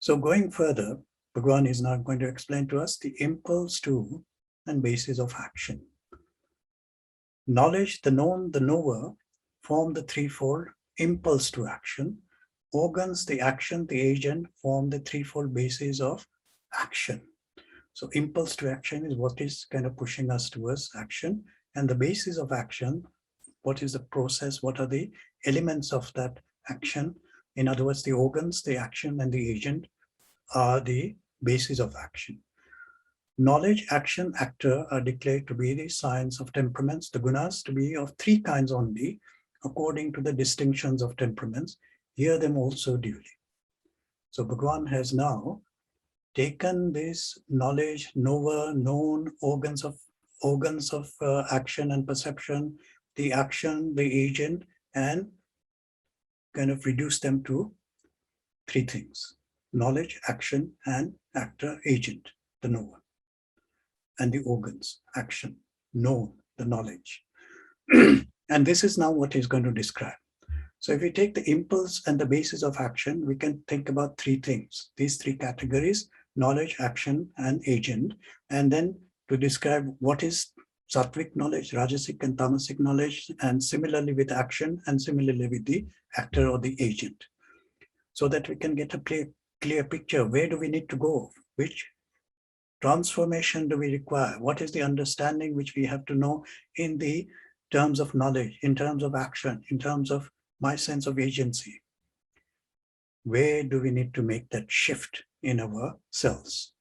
So going further, Bhagavan is now going to explain to us the impulse to and basis of action. Knowledge, the known, the knower, form the threefold impulse to action. Organs, the action, the agent, form the threefold basis of action. So impulse to action is what is kind of pushing us towards action. And the basis of action, what is the process, what are the elements of that action? In other words, the organs, the action, and the agent are the basis of action. Knowledge, action, actor are declared to be the science of temperaments, the gunas to be of three kinds only, according to the distinctions of temperaments. Hear them also duly. So Bhagavan has now taken this knowledge, knower, known, organs of action and perception, the action, the agent, and kind of reduced them to three things: knowledge, action, and actor, agent, the knower. And the organs, action, known, the knowledge. And this is now what he's going to describe. So if we take the impulse and the basis of action, we can think about three things, these three categories: knowledge, action, and agent. And then to describe what is Sattwic knowledge, Rajasic and Tamasic knowledge, and similarly with action, and similarly with the actor or the agent, so that we can get a clear picture. Where do we need to go? Which transformation do we require? What is the understanding which we have to know in the terms of knowledge, in terms of action, in terms of my sense of agency? Where do we need to make that shift in ourselves?